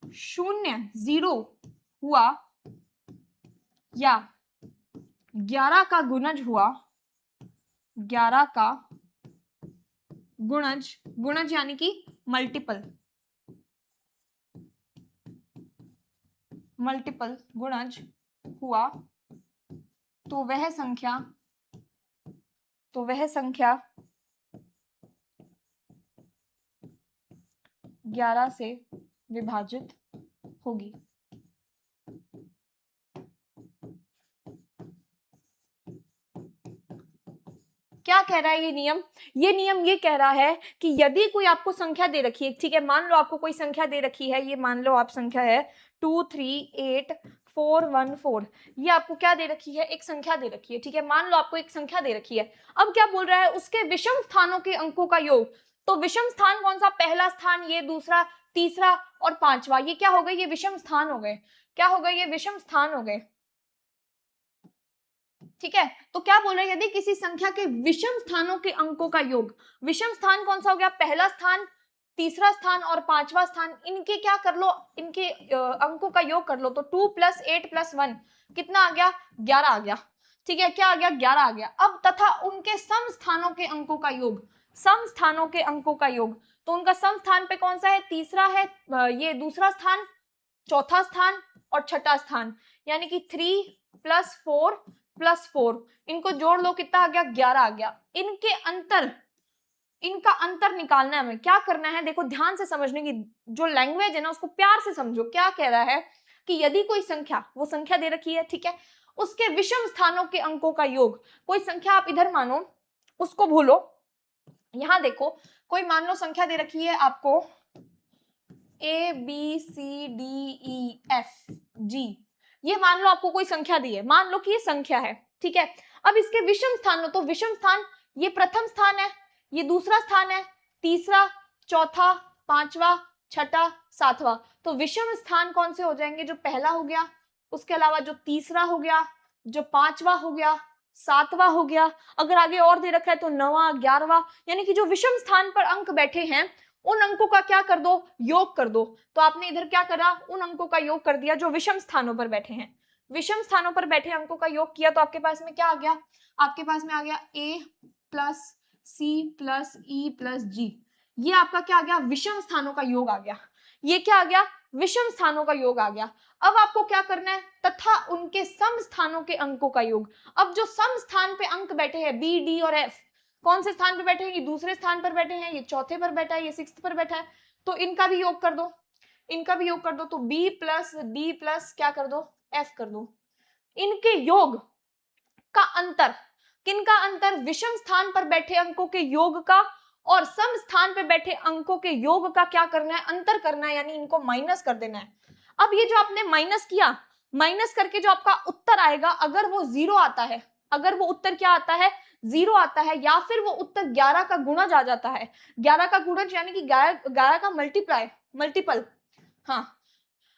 0 हुआ या 11 का गुणज हुआ, 11 का गुणज यानी कि मल्टीपल गुणज हुआ, तो वह संख्या 11 से विभाजित होगी। क्या कह रहा है ये नियम, ये कह रहा है कि यदि कोई आपको संख्या दे रखी है, ठीक है, मान लो आपको कोई संख्या दे रखी है, ये मान लो आप संख्या है 238414, ये आपको क्या दे रखी है, एक संख्या दे रखी है। ठीक है, मान लो आपको एक संख्या दे रखी है। अब क्या बोल रहा है, उसके विषम स्थानों के अंकों का योग। तो विषम स्थान कौन सा, पहला स्थान, ये दूसरा, तीसरा और पांचवा, ये क्या हो गए, ये विषम स्थान हो गए। क्या हो गए, ये विषम स्थान हो गए। ठीक है, तो क्या बोल रहे हैं, यदि किसी संख्या के विषम स्थानों के अंकों का योग, विषम स्थान कौन सा हो गया, पहला स्थान, तीसरा स्थान और पांचवा स्थान, इनके क्या कर लो, इनके अंकों का योग कर लो। तो 2 + 8 + 1 कितना आ गया, 11 आ गया। ठीक है, क्या आ गया, 11 आ गया। अब तथा उनके सम स्थानों के अंकों का योग, सम स्थानों के अंकों का योग, तो उनका सम स्थान पे कौन सा है, तीसरा है, ये दूसरा स्थान, चौथा स्थान और छठा स्थान, यानी कि 3 + 4 + 4, इनको जोड़ लो, कितना आ गया, 11 आ गया। इनका अंतर निकालना है हमें। क्या करना है, देखो ध्यान से समझने की जो लैंग्वेज है ना, उसको प्यार से समझो। क्या कह रहा है कि यदि कोई संख्या, वो संख्या दे रखी है, ठीक है, उसके विषम स्थानों के अंकों का योग, कोई संख्या आप इधर मानो, उसको भूलो, यहां देखो, कोई मान लो संख्या दे रखी है आपको ABCDEFG, ये मान लो आपको कोई संख्या दी है, मान लो कि ये संख्या है। ठीक है, अब इसके विषम स्थान, तो विषम स्थान, ये प्रथम स्थान है, ये दूसरा स्थान है, तीसरा, चौथा, पांचवा, छठा, सातवां, तो विषम स्थान कौन से हो जाएंगे, जो पहला हो गया, उसके अलावा जो तीसरा हो गया, जो पांचवा हो गया, सातवां हो गया, अगर आगे और दे रखा है तो 9वां, 11वां, यानी कि जो विषम स्थान पर अंक बैठे हैं उन अंकों का क्या कर दो, योग कर दो। तो आपने इधर क्या करा, उन अंकों का योग कर दिया जो विषम स्थानों पर बैठे हैं। विषम स्थानों पर बैठे अंकों का योग किया तो आपके पास में क्या आ गया, आपके पास में आ गया A + C + E + G, ये आपका क्या आ गया, विषम स्थानों का योग आ गया। ये क्या आ गया, विषम स्थानों का योग आ गया। अब आपको क्या करना है, तथा उनके सम स्थानों के अंकों का योग। अब जो सम स्थान पे अंक बैठे हैं B, D और F, कौन से स्थान पे बैठे हैं, ये दूसरे स्थान पर बैठे हैं, ये चौथे पर बैठा है, ये 6th पर बैठा है, तो इनका भी योग कर दो, इनका भी योग कर दो। तो B + D + क्या कर दो, F कर दो। इनके योग का अंतर, किनका अंतर, विषम स्थान पर बैठे अंकों के योग का और सम स्थान पे बैठे अंकों के योग का क्या करना है, अंतर करना है, यानी इनको माइनस कर देना है। अब ये जो आपने माइनस किया, माइनस करके जो आपका उत्तर आएगा, अगर वो जीरो आता है, अगर वो उत्तर क्या आता है, जीरो आता है, या फिर वो उत्तर 11 का गुणज आ जाता है, 11 का गुणज यानी कि 11 का मल्टीपल, हाँ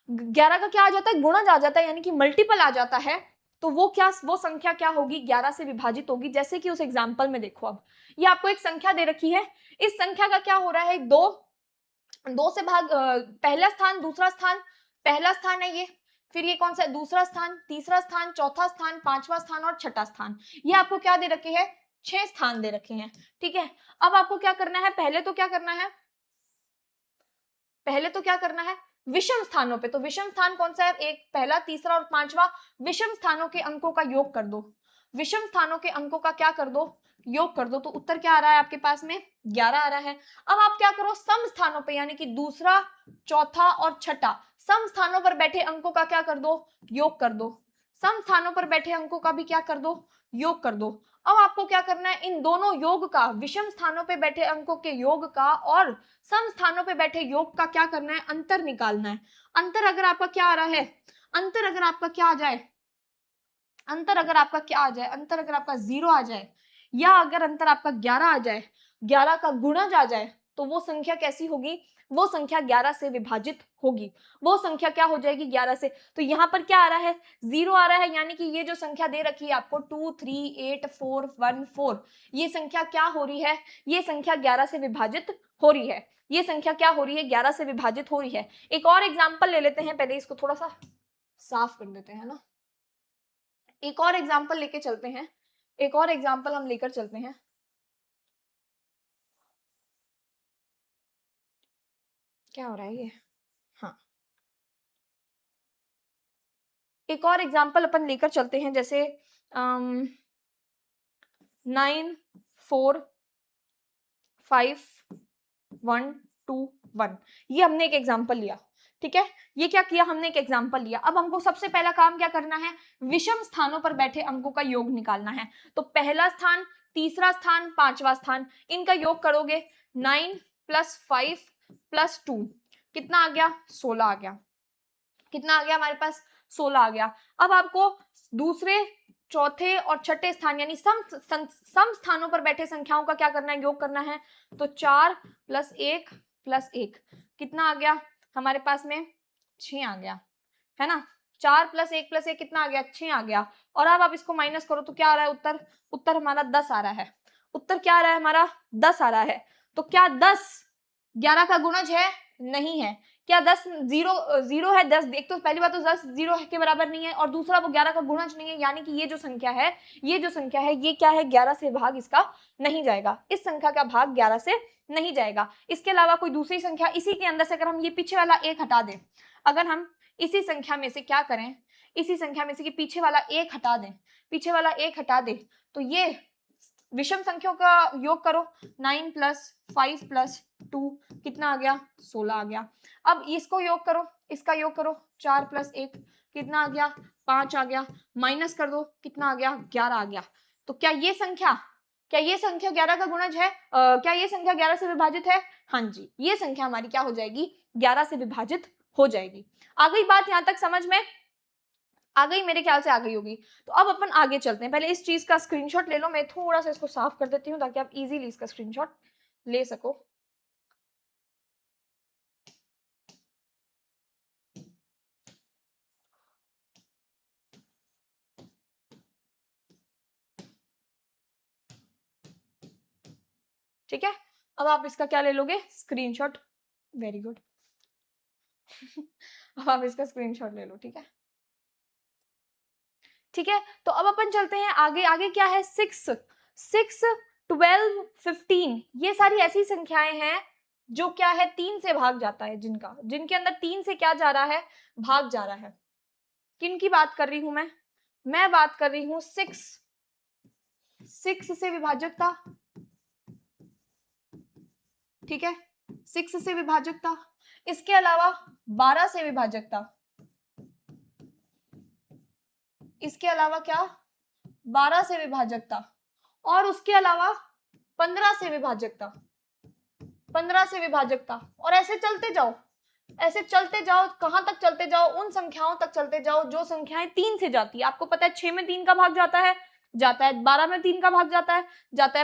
11 का क्या आ जाता है, गुणज आ जाता है, यानी कि मल्टीपल आ जाता है, तो वो संख्या क्या होगी, 11 से विभाजित होगी। जैसे कि उस एग्जाम्पल में देखो, अब ये आपको एक संख्या दे रखी है, इस संख्या का क्या हो रहा है, दो से भाग, पहला स्थान, दूसरा स्थान, पहला स्थान है ये, फिर ये कौन सा है, दूसरा स्थान, तीसरा स्थान, चौथा स्थान, पांचवा स्थान और छठा स्थान। ये आपको क्या दे रखे हैं, 6 स्थान दे रखे हैं। ठीक है, अब आपको क्या करना है, पहले तो क्या करना है, विषम स्थानों पे, तो विषम स्थान कौन सा है, एक पहला, तीसरा और पांचवा, विषम स्थानों के अंकों का योग कर दो, विषम स्थानों के अंकों का क्या कर दो, योग कर दो, तो उत्तर क्या आ रहा है आपके पास में, 11 आ रहा है। अब आप क्या करो, सम स्थानों पे यानी कि दूसरा, चौथा और छठा, सम स्थानों पर बैठे अंकों का क्या कर दो, योग कर दो, सम स्थानों पर बैठे अंकों का भी क्या कर दो, योग कर दो। अब आपको क्या करना है, इन दोनों योग का, विषम स्थानों पे बैठे अंकों के योग का और सम स्थानों पे बैठे योग का क्या करना है, अंतर निकालना है। अंतर अगर आपका क्या आ रहा है, अंतर अगर आपका क्या आ जाए, अंतर अगर आपका क्या आ जाए, अंतर अगर आपका 0 आ जाए, या अगर अंतर आपका 11 आ जाए, 11 का गुणज आ जाए, तो वो संख्या कैसी होगी, वो संख्या 11 से विभाजित होगी, वो संख्या क्या हो जाएगी, 11 से। तो यहाँ पर क्या आ रहा है, 0 आ रहा है, यानी कि ये जो संख्या दे रखी है आपको 2 3 8 4 1 4, ये संख्या क्या हो रही है, ये संख्या 11 से विभाजित हो रही है, ये संख्या क्या हो रही है, 11 से विभाजित हो रही है। एक और एग्जाम्पल ले लेते हैं, पहले इसको थोड़ा सा साफ कर देते हैं ना, एक और एग्जाम्पल लेके चलते हैं, एक और एग्जाम्पल हम लेकर चलते हैं। क्या हो रहा है ये, हाँ एक और एग्जाम्पल अपन लेकर चलते हैं, जैसे 9 4 5 1 2 1, ये हमने एक एग्जाम्पल लिया। ठीक है, ये क्या किया हमने, एक एग्जाम्पल लिया। अब हमको सबसे पहला काम क्या करना है, विषम स्थानों पर बैठे अंकों का योग निकालना है। तो पहला स्थान, तीसरा स्थान, पांचवा स्थान, इनका योग करोगे, 9 + 5 + 2 कितना आ गया, 16 आ गया, कितना आ गया हमारे पास, 16 आ गया। अब आपको दूसरे, चौथे और छठे स्थान यानी सम स्थानों पर बैठे संख्याओं का क्या करना है, योग करना है। तो 4 + 1 + 1 कितना आ गया हमारे पास में, 6 आ गया, है ना। 4 + 1 + 1 कितना आ गया, 6 आ गया। और अब आप इसको माइनस करो तो क्या आ रहा है उत्तर, उत्तर हमारा 10 आ रहा है, उत्तर क्या आ रहा है हमारा, 10 आ रहा है। तो क्या 10 11 का गुणज है, नहीं है। क्या 10 जीरो है, 10 एक तो पहली बात तो 10 0 के बराबर नहीं है, और दूसरा वो 11 का गुणज नहीं है, यानी कि ये जो संख्या है, ये जो संख्या है ये क्या है, 11 से भाग इसका नहीं जाएगा, इस संख्या का भाग 11 से नहीं जाएगा। इसके अलावा कोई दूसरी संख्या इसी के अंदर से, अगर हम ये पीछे वाला 1 हटा दें, अगर हम इसी संख्या में से क्या करें, इसी संख्या में से कि पीछे वाला 1 हटा दें, पीछे वाला 1 हटा दें, तो ये विषम संख्याओं का योग करो, 9 + 5 + 2 कितना आ गया, 16 आ गया। अब इसको योग करो, इसका योग करो, 4 + 1 कितना आ गया, 5 आ गया, माइनस कर दो कितना आ गया, 11 आ गया। तो क्या ये संख्या 11 का गुणज है, क्या ये संख्या 11 से विभाजित है, हाँ जी, ये संख्या हमारी क्या हो जाएगी, 11 से विभाजित हो जाएगी। आ गई बात यहां तक समझ में, आ गई, मेरे ख्याल से आ गई होगी। तो अब अपन आगे चलते हैं, पहले इस चीज का स्क्रीनशॉट ले लो, मैं थोड़ा सा इसको साफ कर देती हूँ ताकि आप इजीली इसका स्क्रीनशॉट ले सको। ठीक है, अब आप इसका क्या ले लोगे, स्क्रीनशॉट, वेरी गुड। अब आप इसका स्क्रीनशॉट ले लो, ठीक है। ठीक है, तो अब अपन चलते हैं आगे, आगे क्या है, 6 12 15, ये सारी ऐसी संख्याएं हैं जो क्या है, 3 से भाग जाता है, जिनके अंदर 3 से क्या जा रहा है, भाग जा रहा है। किन की बात कर रही हूं मैं बात कर रही हूं 6 से विभाजकता, ठीक है, 6 से विभाजकता, इसके अलावा 12 से विभाजकता, इसके अलावा क्या, 12 से विभाजकता, और उसके अलावा 15 से विभाजकता, 15 से विभाजकता, और ऐसे चलते जाओ, ऐसे चलते जाओ, कहां तक चलते जाओ, उन संख्याओं तक चलते जाओ जो संख्याएं 3 से जाती है। आपको पता है 6 में 3 का भाग जाता है, 12 में 3 का भाग जाता है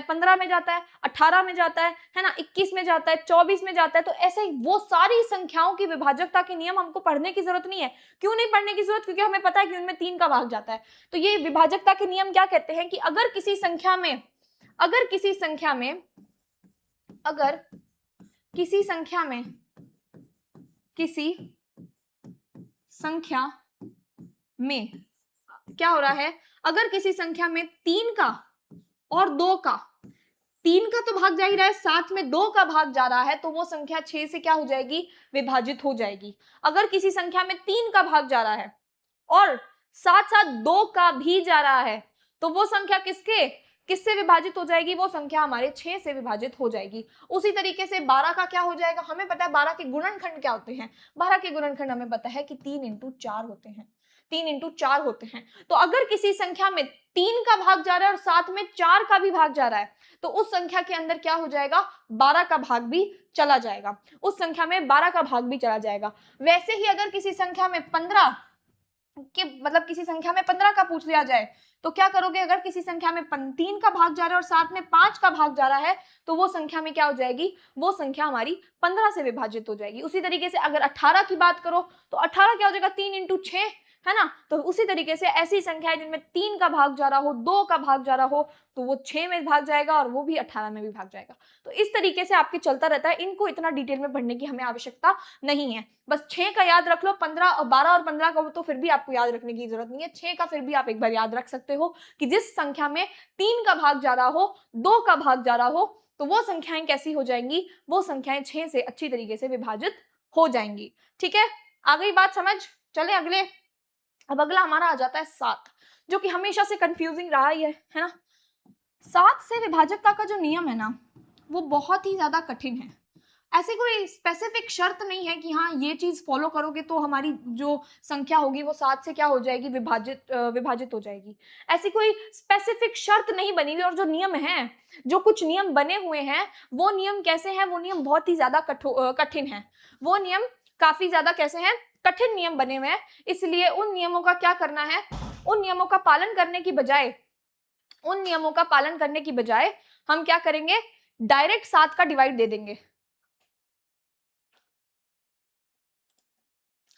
15 में जाता है, 18 में जाता है ना, 21 में जाता है, 24 में जाता है। तो ऐसे ही वो सारी संख्याओं की विभाजकता के नियम हमको पढ़ने की जरूरत नहीं है। क्यों नहीं पढ़ने की जरूरत? क्योंकि हमें पता है कि उनमें 3 का भाग जाता है। तो ये विभाजकता के नियम क्या कहते हैं कि अगर किसी संख्या में अगर किसी संख्या में क्या हो रहा है, अगर किसी संख्या में 3 का और 2 का, 3 का तो भाग जा ही रहा है, साथ में 2 का भाग जा रहा है, तो वो संख्या 6 से क्या हो जाएगी, विभाजित हो जाएगी। अगर किसी संख्या में 3 का भाग जा रहा है और साथ साथ 2 का भी जा रहा है, तो वो संख्या किससे विभाजित हो जाएगी, वो संख्या हमारे 6 से विभाजित हो जाएगी। उसी तरीके से 12 का क्या हो जाएगा, हमें पता है 12 के गुणनखंड क्या होते हैं। 12 के गुणनखंड हमें पता है कि 3 इंटू 4 होते हैं, 3 इंटू 4 होते हैं। तो अगर किसी संख्या में 3 का भाग जा रहा है और साथ में 4 का भी भाग जा रहा है, तो उस संख्या के अंदर क्या हो जाएगा, 12 का भाग भी चला जाएगा, उस संख्या में 12 का भाग भी चला जाएगा। वैसे ही अगर किसी संख्या में 15 किसी संख्या में 15 का पूछ लिया जाए, तो क्या करोगे, अगर किसी संख्या में 3 का भाग जा रहा है और साथ में 5 का भाग जा रहा है, तो वो संख्या में क्या हो जाएगी, वो संख्या हमारी 15 से विभाजित हो जाएगी। उसी तरीके से अगर 18 की बात करो, तो 18 क्या हो जाएगा, 3 इंटू 6, है ना। तो उसी तरीके से ऐसी संख्या है जिनमें 3 का भाग जा रहा हो, 2 का भाग जा रहा हो, तो वो 6 में भाग जाएगा और वो भी 18 में भी भाग जाएगा। तो इस तरीके से आपके चलता रहता है, इनको इतना डिटेल में पढ़ने की हमें आवश्यकता नहीं है। बस 6 का याद रख लो, 15 और 12 और 15 का तो फिर भी आपको याद रखने की जरूरत नहीं है। 6 का फिर भी आप एक बार याद रख सकते हो कि जिस संख्या में 3 का भाग जा रहा हो, 2 का भाग जा रहा हो, तो वो संख्याएं कैसी हो जाएंगी, वो संख्याएं 6 से अच्छी तरीके से विभाजित हो जाएंगी। ठीक है, आ गई बात समझ। चले अगले। अब अगला हमारा आ जाता है 7, जो कि हमेशा से कंफ्यूजिंग रहा ही है ना। 7 से विभाजकता का जो नियम है ना, वो बहुत ही ज्यादा कठिन है। ऐसी कोई स्पेसिफिक शर्त नहीं है कि हाँ ये चीज फॉलो करोगे तो हमारी जो संख्या होगी वो 7 से क्या हो जाएगी, विभाजित हो जाएगी। ऐसी कोई स्पेसिफिक शर्त नहीं बनी हुई। और जो नियम है, जो कुछ नियम बने हुए हैं, वो नियम कैसे हैं, वो नियम बहुत ही ज्यादा कठिन है। वो नियम काफी ज्यादा कैसे हैं, कठिन नियम बने हुए हैं। इसलिए उन नियमों का क्या करना है, उन नियमों का पालन करने की बजाय हम क्या करेंगे, डायरेक्ट 7 का डिवाइड दे देंगे।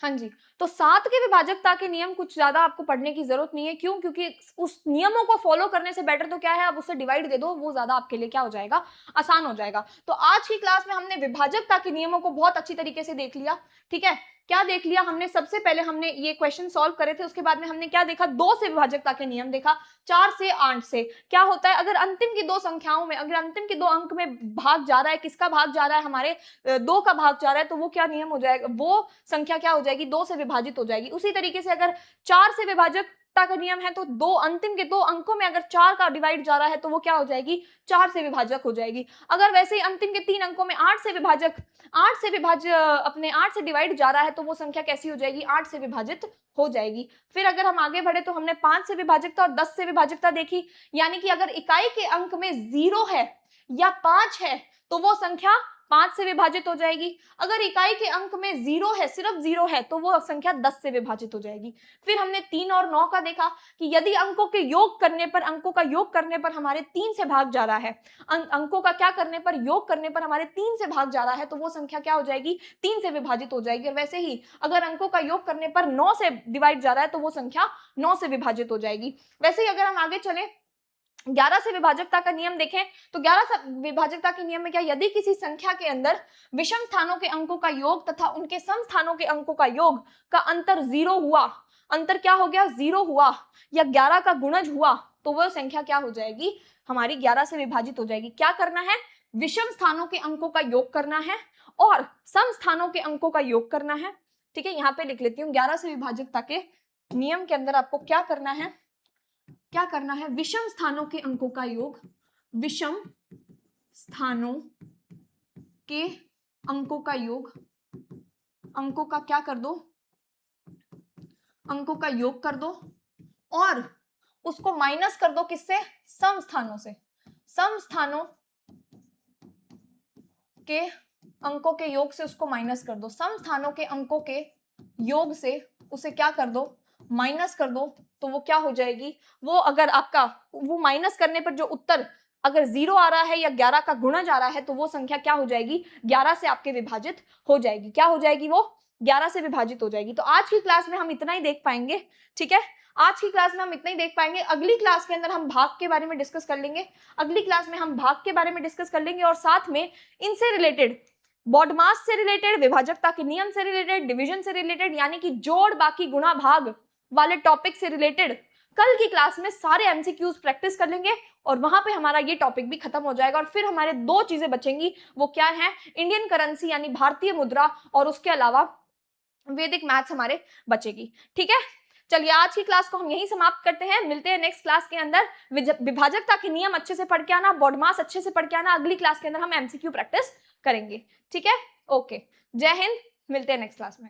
हाँ जी, तो 7 के विभाजकता के नियम कुछ ज्यादा आपको पढ़ने की जरूरत नहीं है। क्यों? क्योंकि उस नियमों को फॉलो करने से बेटर तो क्या है, आप उससे डिवाइड दे दो, वो ज्यादा आपके लिए क्या हो जाएगा, आसान हो जाएगा। तो आज की क्लास में हमने विभाजकता के नियमों को बहुत अच्छी तरीके से देख लिया। ठीक है, क्या देख लिया हमने, सबसे पहले हमने ये क्वेश्चन सॉल्व करे थे, उसके बाद में हमने क्या देखा, 2 से विभाजकता के नियम देखा। 4 से 8 से क्या होता है, अगर अंतिम की 2 संख्याओं में, अगर अंतिम के 2 अंक में भाग जा रहा है, किसका भाग जा रहा है, हमारे 2 का भाग जा रहा है, तो वो क्या नियम हो जाएगा, वो संख्या क्या हो जाएगी, 2 से विभाजित हो जाएगी। उसी तरीके से अगर 4 से विभाजकता का नियम है, तो अंतिम के 2 अंकों में अगर 4 का डिवाइड जा रहा है, तो वो क्या हो जाएगी, 4 से विभाजक हो जाएगी। अगर वैसे ही अंतिम के 3 अंकों में 8 से डिवाइड जा रहा है, तो वो संख्या कैसी हो जाएगी, 8 से विभाजित हो जाएगी। फिर अगर हम आगे बढ़े तो हमने 5 से विभाजकता और 10 से विभाजकता देखी। यानी कि अगर इकाई के अंक में 0 है या 5 है, तो वो संख्या 5 से विभाजित हो जाएगी। अगर इकाई के अंक में 0 है, सिर्फ 0 है, तो वो संख्या 10 से विभाजित हो जाएगी। फिर हमने 3 और 9 का देखा कि यदि अंकों का योग करने पर हमारे 3 से भाग जा रहा है, अंकों का क्या करने पर, योग करने पर हमारे 3 से भाग जा रहा है, तो वो संख्या क्या हो जाएगी, 3 से विभाजित हो जाएगी। और वैसे ही अगर अंकों का योग करने पर 9 से डिवाइड जा रहा है, तो वो संख्या 9 से विभाजित हो जाएगी। वैसे ही अगर हम आगे चले, 11 से विभाजकता का नियम देखें, तो 11 से विभाजकता के नियम में क्या, यदि किसी संख्या के अंदर विषम स्थानों के अंकों का योग तथा उनके सम स्थानों के अंकों का योग का अंतर 0 हुआ, अंतर क्या हो गया, 0 हुआ, या 11 का गुणज हुआ, तो वह संख्या क्या हो जाएगी, हमारी 11 से विभाजित हो जाएगी। क्या करना है, विषम स्थानों के अंकों का योग करना है और सम स्थानों के अंकों का योग करना है। ठीक है, यहाँ पे लिख लेती हूँ, 11 से विभाजकता के नियम के अंदर आपको क्या करना है, विषम स्थानों के अंकों का योग, विषम स्थानों के अंकों का योग, अंकों का क्या कर दो, अंकों का योग कर दो और उसको माइनस कर दो किससे, सम स्थानों से। सम स्थानों के अंकों के योग से उसको माइनस कर दो, सम स्थानों के अंकों के योग से उसे क्या कर दो, माइनस कर दो, तो वो क्या हो जाएगी, वो अगर आपका वो माइनस करने पर जो उत्तर अगर 0 आ रहा है या 11 का गुणज आ रहा है तो वो संख्या क्या हो जाएगी, 11 से आपके विभाजित हो जाएगी। क्या हो जाएगी, वो 11 से विभाजित हो जाएगी। तो आज की क्लास में हम इतना ही देख पाएंगे, ठीक है, आज की क्लास में हम इतना ही देख पाएंगे। अगली क्लास के अंदर हम भाग के बारे में डिस्कस कर लेंगे, अगली क्लास में हम भाग के बारे में डिस्कस कर लेंगे और साथ में इनसे रिलेटेड बॉडमास से रिलेटेड, विभाजकता के नियम से रिलेटेड, डिवीजन से रिलेटेड, यानी कि जोड़ बाकी गुणा भाग वाले टॉपिक से रिलेटेड कल की क्लास में सारे एमसीक्यूज प्रैक्टिस कर लेंगे और वहां पे हमारा ये टॉपिक भी खत्म हो जाएगा। और फिर हमारे 2 चीजें बचेंगी, वो क्या है, इंडियन करेंसी यानी भारतीय मुद्रा और उसके अलावा वैदिक मैथ्स हमारे बचेगी। ठीक है, चलिए आज की क्लास को हम यहीं समाप्त करते हैं, मिलते हैं नेक्स्ट क्लास के अंदर। विभाजकता के नियम अच्छे से पढ़ के आना, बॉडमास अच्छे से पढ़ के आना, अगली क्लास के अंदर हम एमसीक्यू प्रैक्टिस करेंगे। ठीक है, ओके, जय हिंद, मिलते हैं नेक्स्ट क्लास में।